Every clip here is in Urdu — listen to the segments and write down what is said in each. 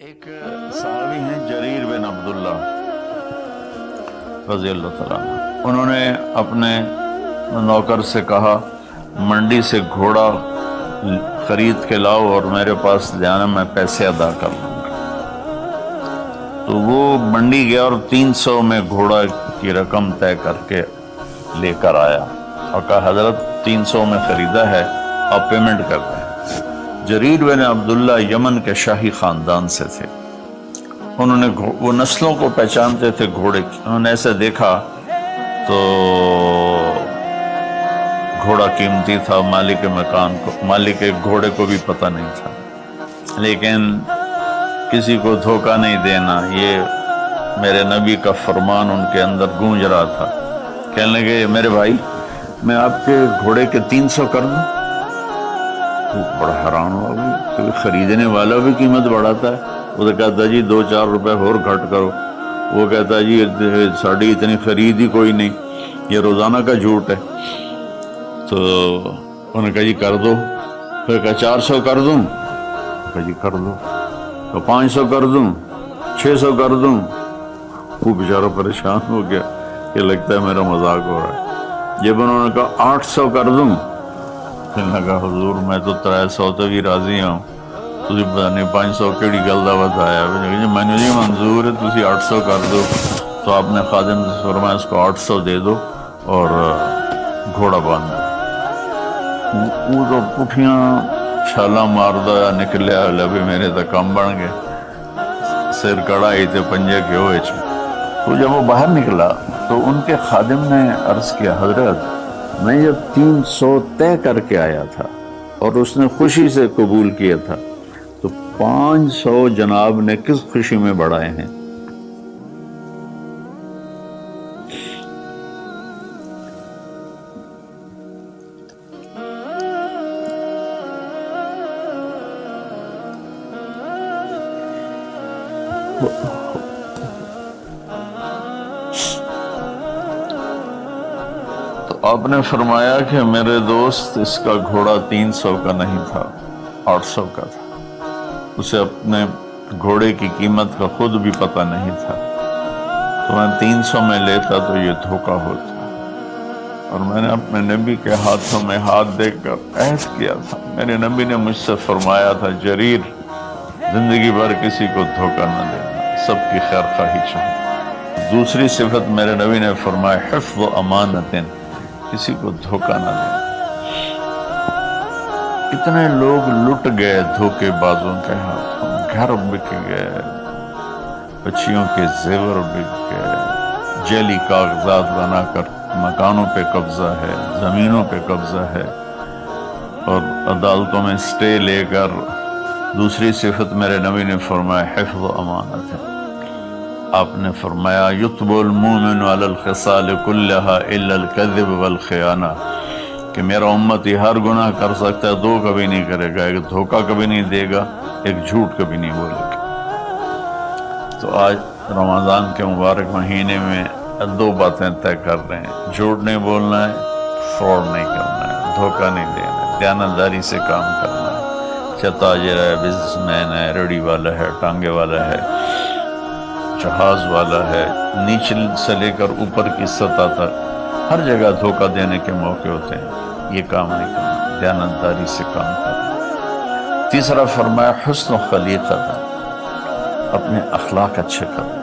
ایک صحابی ہیں جریر بن عبداللہ رضی اللہ تعالیٰ عنہ، انہوں نے اپنے نوکر سے کہا منڈی سے گھوڑا خرید کے لاؤ اور میرے پاس لے آنا، میں پیسے ادا کر لوں گا۔ تو وہ منڈی گیا اور 300 میں گھوڑا کی رقم طے کر کے لے کر آیا اور کہا حضرت 300 میں خریدا ہے، آپ پیمنٹ کر دیں۔ جریر بن عبداللہ یمن کے شاہی خاندان سے تھے، انہوں نے وہ نسلوں کو پہچانتے تھے گھوڑے کی۔ انہوں نے ایسے دیکھا تو گھوڑا قیمتی تھا، مالک گھوڑے کو بھی پتہ نہیں تھا، لیکن کسی کو دھوکہ نہیں دینا، یہ میرے نبی کا فرمان ان کے اندر گونج رہا تھا۔ کہنے لگے میرے بھائی میں آپ کے گھوڑے کے 300 کر دوں؟ وہ بڑا حیران ہوا، کیونکہ خریدنے والا بھی قیمت بڑھاتا ہے۔ وہ تو کہتا جی 2-4 روپے اور گھٹ کرو، وہ کہتا جی ساڑھی اتنی خرید ہی کوئی نہیں، یہ روزانہ کا جھوٹ ہے۔ تو انہوں نے کہا جی کر دو، پھر کہا 400 کر دوں؟ کہا جی کر دو۔ تو 500 کر دوں؟ 600 کر دوں؟ وہ بیچارہ پریشان ہو گیا کہ لگتا ہے میرا مذاق ہو رہا ہے۔ جب انہوں نے کہا 800 کر دوں؟ کہنے لگا حضور میں تو 300 تو بھی راضی ہوں، تسی پتہ نہیں 500 کیڑی گل دا بتایا۔ میں نے جی منظور ہے، تسی 800 کر دو۔ تو آپ نے خادم سے فرمایا اس کو 800 دے دو اور گھوڑا باندھ دو۔ وہ تو پٹھیاں چھالاں ماردا نکلیا، لبے میرے تو کم بن گئے، سر کڑائی تے پنجے کے ہوئے چھے۔ تو جب وہ باہر نکلا تو ان کے خادم نے عرض کیا حضرت میں جب 300 طے کر کے آیا تھا اور اس نے خوشی سے قبول کیا تھا، تو 500 جناب نے کس خوشی میں بڑھائے ہیں؟ آپ نے فرمایا کہ میرے دوست اس کا گھوڑا 300 کا نہیں تھا، 800 کا تھا، اسے اپنے گھوڑے کی قیمت کا خود بھی پتہ نہیں تھا، تو میں 300 میں لیتا تو یہ دھوکہ ہوتا۔ اور میں نے اپنے نبی کے ہاتھوں میں ہاتھ دیکھ کر عہد کیا تھا، میرے نبی نے مجھ سے فرمایا تھا جریر زندگی بھر کسی کو دھوکہ نہ دینا، سب کی خیر خواہی چاہیے۔ دوسری صفت میرے نبی نے فرمایا حفظ و امانتن، کسی کو دھوکہ نہ دیں۔ اتنے لوگ لٹ گئے دھوکے بازوں کے ہاتھوں، گھر بک گئے، بچیوں کے زیور بک گئے، جعلی کاغذات بنا کر مکانوں پہ قبضہ ہے، زمینوں پہ قبضہ ہے، اور عدالتوں میں سٹے لے کر۔ دوسری صفت میرے نبی نے فرمایا حفظ و امانت ہے۔ آپ نے فرمایا یتب المومن علی الخصال کلہا الا الکذب والخیانہ، کہ میرا امتی ہر گناہ کر سکتا ہے، 2 کبھی نہیں کرے گا، ایک دھوکہ کبھی نہیں دے گا، ایک جھوٹ کبھی نہیں بولے گا۔ تو آج رمضان کے مبارک مہینے میں 2 باتیں طے کر رہے ہیں، جھوٹ نہیں بولنا ہے، فراڈ نہیں کرنا ہے، دھوکہ نہیں دینا ہے، دیانتداری سے کام کرنا ہے، چاہے تاجر ہے، بزنس مین ہے، ریڑھی والا ہے، ٹانگے والا ہے، جہاز والا ہے، نیچے سے لے کر اوپر کی سطح تک ہر جگہ دھوکہ دینے کے موقع ہوتے ہیں، یہ کام نہیں کرنا، دیانتداری سے کام کرنا۔ تیسرا فرمایا حسن و خلیقت، اپنے اخلاق اچھے کرنا،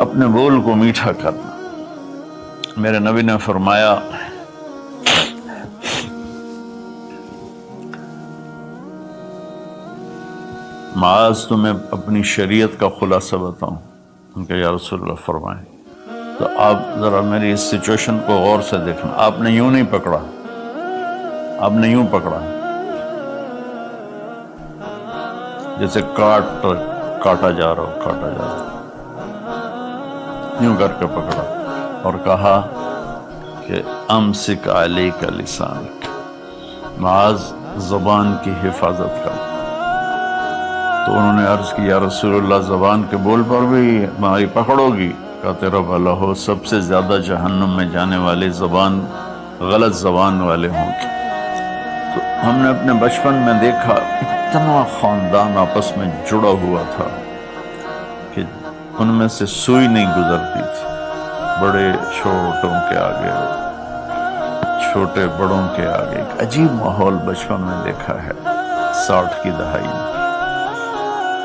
اپنے بول کو میٹھا کرنا۔ میرے نبی نے فرمایا معاذ تمہیں اپنی شریعت کا خلاصہ بتاؤں؟ ان کا یا رسول اللہ فرمائیں۔ تو آپ ذرا میری اس سچویشن کو غور سے دیکھنا، آپ نے یوں نہیں پکڑا، آپ نے یوں پکڑا جیسے کاٹا جا رہا، یوں کر کے پکڑا اور کہا کہ امسک علیک لسانک، معاذ زبان کی حفاظت کر۔ تو انہوں نے عرض کی یا رسول اللہ زبان کے بول پر بھی ہماری پکڑو گی؟ کہا تیرا بھلا ہو، سب سے زیادہ جہنم میں جانے والے غلط زبان والے ہوں گے۔ تو ہم نے اپنے بچپن میں دیکھا اتنا خاندان آپس میں جڑا ہوا تھا کہ ان میں سے سوئی نہیں گزرتی تھی، بڑے چھوٹوں کے آگے، چھوٹے بڑوں کے آگے۔ ایک عجیب ماحول بچپن میں دیکھا ہے 60 کی دہائی میں۔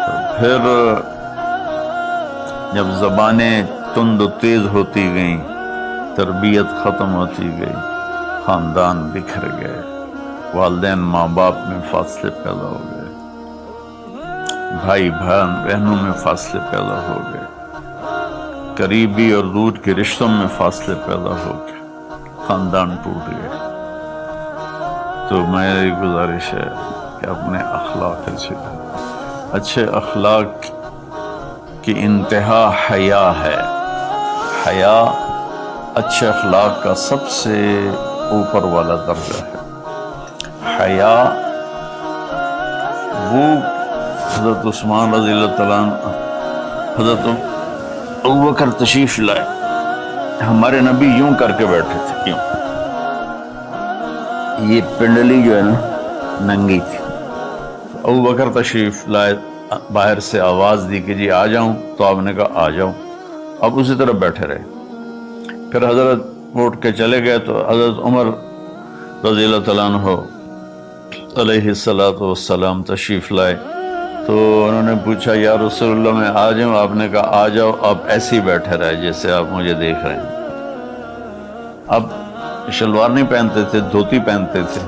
تو پھر جب زبانیں تند و تیز ہوتی گئیں، تربیت ختم ہوتی گئی، خاندان بکھر گئے، والدین ماں باپ میں فاصلے پیدا ہو گئے، بھائی بہنوں میں فاصلے پیدا ہو گئے، قریبی اور دور کے رشتوں میں فاصلے پیدا ہو گئے، خاندان ٹوٹ گئے۔ تو میری گزارش ہے کہ اپنے اخلاق اچھے اخلاق کی انتہا حیا ہے۔ حیا اچھے اخلاق کا سب سے اوپر والا درجہ ہے۔ حیا وہ حضرت عثمان رضی اللہ تعالیٰ عنہ، حضرت ابوبکر تشریف لائے، ہمارے نبی یوں کر کے بیٹھے تھے، یوں، یہ پنڈلی جو ہے نا ننگی تھی۔ ابوبکر تشریف لائے، باہر سے آواز دی کہ جی آ جاؤں، تو آپ نے کہا آ جاؤ، اب اسی طرح بیٹھے رہے۔ پھر حضرت اٹھ کے چلے گئے تو حضرت عمر رضی اللہ تعالیٰ عنہ علیہ السلام تشریف لائے، تو انہوں نے پوچھا یا رسول اللہ میں آ جاؤں؟ آپ نے کہا آ جاؤ، آپ ایسے ہی بیٹھے رہے جیسے آپ مجھے دیکھ رہے ہیں۔ اب شلوار نہیں پہنتے تھے، دھوتی پہنتے تھے۔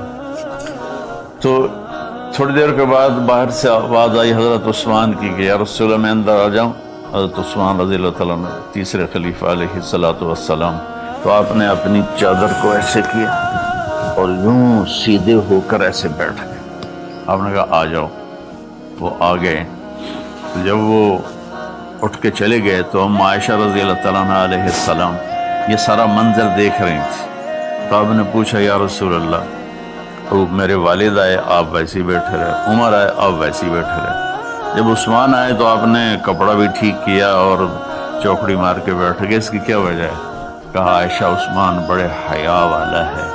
تو تھوڑی دیر کے بعد باہر سے آواز آئی حضرت عثمان کی کہ یا رسول اللہ میں اندر آ جاؤں؟ حضرت عثمان رضی اللہ تعالیٰ عنہ تیسرے خلیفہ علیہ السلام، تو آپ نے اپنی چادر کو ایسے کیا اور یوں سیدھے ہو کر ایسے بیٹھ گئے۔ آپ نے کہا آ جاؤ، وہ آ گئے۔ جب وہ اٹھ کے چلے گئے تو ہم عائشہ رضی اللہ تعالیٰ عنہ علیہ السلام یہ سارا منظر دیکھ رہی تھی۔ تو آپ نے پوچھا یا رسول اللہ، تو میرے والد آئے، آپ ویسے ہی بیٹھے رہے، عمر آئے، آپ ویسے ہی بیٹھے رہے، جب عثمان آئے تو آپ نے کپڑا بھی ٹھیک کیا اور چوکڑی مار کے بیٹھ گئے، اس کی کیا وجہ ہے؟ کہا عائشہ عثمان بڑے حیا والا ہے،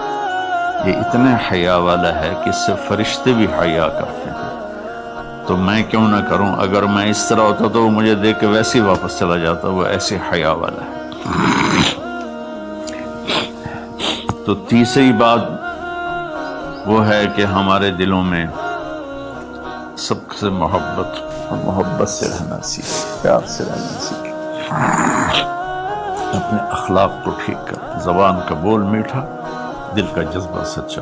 یہ اتنے حیا والا ہے کہ اس سے فرشتے بھی حیا کرتے ہیں، تو میں کیوں نہ کروں؟ اگر میں اس طرح ہوتا تو وہ مجھے دیکھ کے ویسے ہی واپس چلا جاتا، وہ ایسے حیا والا ہے۔ تو تیسری بات وہ ہے کہ ہمارے دلوں میں سب سے محبت سے رہنا سیکھیں، پیار سے رہنا سیکھیں، اپنے اخلاق کو ٹھیک کر، زبان کا بول میٹھا، دل کا جذبہ سچا،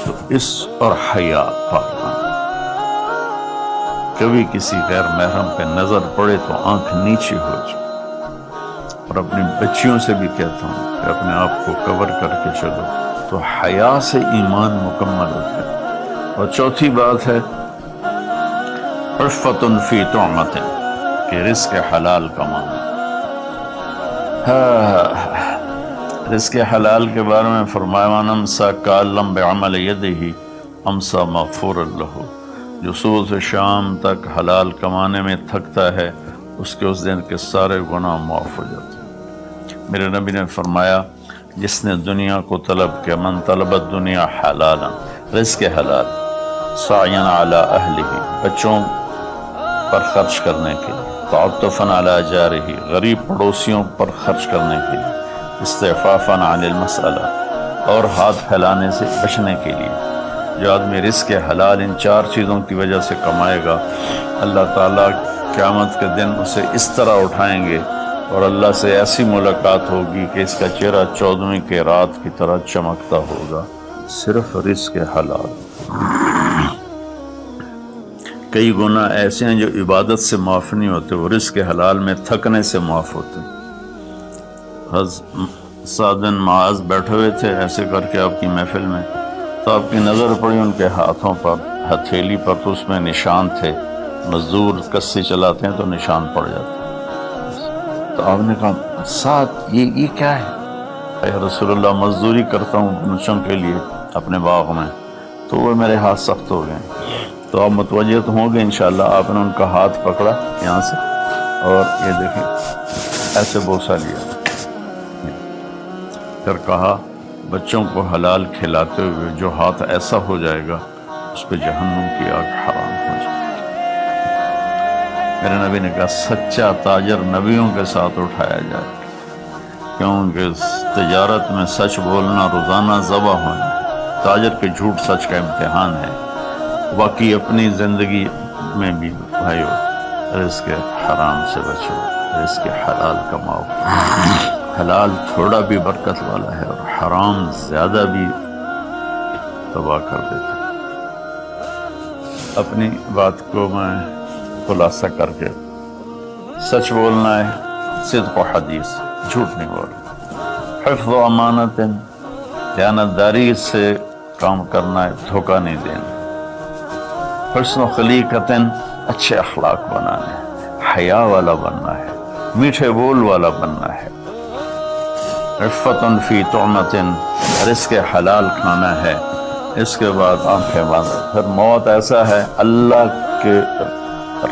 تو اس اور حیا پاکنا۔ کبھی کسی غیر محرم پہ نظر پڑے تو آنکھ نیچی ہو جائے، اور اپنی بچیوں سے بھی کہتا ہوں کہ اپنے آپ کو کور کر کے چلو، تو حیا سے ایمان مکمل ہوتا ہے۔ اور چوتھی بات ہے عفت فی طعمت، کہ رزق حلال کمانا۔ رزق حلال کے بارے میں فرمایا من امسا کالم بعمل یدہ امسا مغفورا لہ، جو صبح سے شام تک حلال کمانے میں تھکتا ہے اس کے اس دن کے سارے گناہ معاف ہو جاتے ہیں۔ میرے نبی نے فرمایا جس نے دنیا کو طلب کیا، من طلب الدنیا حلالا، رزق حلال، سعیا علی اہلہ، بچوں پر خرچ کرنے کے لیے، تعطفا علی جارہ، غریب پڑوسیوں پر خرچ کرنے کے لیے، استعفافا عن المسألہ، اور ہاتھ پھیلانے سے بچنے کے لیے۔ جو آدمی رزق حلال ان چار چیزوں کی وجہ سے کمائے گا، اللہ تعالیٰ قیامت کے دن اسے اس طرح اٹھائیں گے اور اللہ سے ایسی ملاقات ہوگی کہ اس کا چہرہ 14ویں کی رات کی طرح چمکتا ہوگا، صرف رزق حلال۔ کئی گناہ ایسے ہیں جو عبادت سے معاف نہیں ہوتے، وہ رزق حلال میں تھکنے سے معاف ہوتے۔ سعد بن معاذ بیٹھے ہوئے تھے ایسے کر کے آپ کی محفل میں، تو آپ کی نظر پڑی ان کے ہاتھوں پر، ہتھیلی پر، تو اس میں نشان تھے، مزدور کسی چلاتے ہیں تو نشان پڑ جاتے ہیں۔ تو آپ نے کہا سعد یہ کیا ہے؟ یا رسول اللہ مزدوری کرتا ہوں بچوں کے لیے اپنے باغ میں، تو وہ میرے ہاتھ سخت ہو گئے۔ تو آپ متوجہ تو ہوں گے انشاءاللہ۔ آپ نے ان کا ہاتھ پکڑا یہاں سے اور یہ دیکھیں ایسے بوسہ لیا، پھر کہا بچوں کو حلال کھلاتے ہوئے جو ہاتھ ایسا ہو جائے گا اس پہ جہنم کی آگ حرام۔ میرے نبی نے کہا سچا تاجر نبیوں کے ساتھ اٹھایا جائے، کیونکہ تجارت میں سچ بولنا روزانہ ذبح ہونا ہے، تاجر کے جھوٹ سچ کا امتحان ہے۔ باقی اپنی زندگی میں بھی بھائیو رزق حرام سے بچو، رزق حلال کماؤ۔ حلال تھوڑا بھی برکت والا ہے اور حرام زیادہ بھی تباہ کر دیتا ہے۔ اپنی بات کو میں خلاصہ کر کے، سچ بولنا ہے، صدق و حدیث، جھوٹ نہیں بولنا، حفظ و امانت، دیانتداری سے کام کرنا ہے، دھوکہ نہیں دینا، حسن و خلیقت، اچھے اخلاق بنانے، حیا والا بننا ہے، میٹھے بول والا بننا ہے، عفت فی طعمت، رزق حلال کھانا ہے۔ اس کے بعد آنکھیں بند، پھر موت ایسا ہے اللہ کے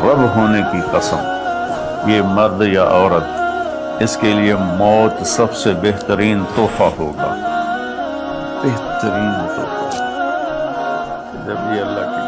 رب ہونے کی قسم، یہ مرد یا عورت، اس کے لیے موت سب سے بہترین تحفہ ہوگا، بہترین تحفہ جب یہ اللہ کی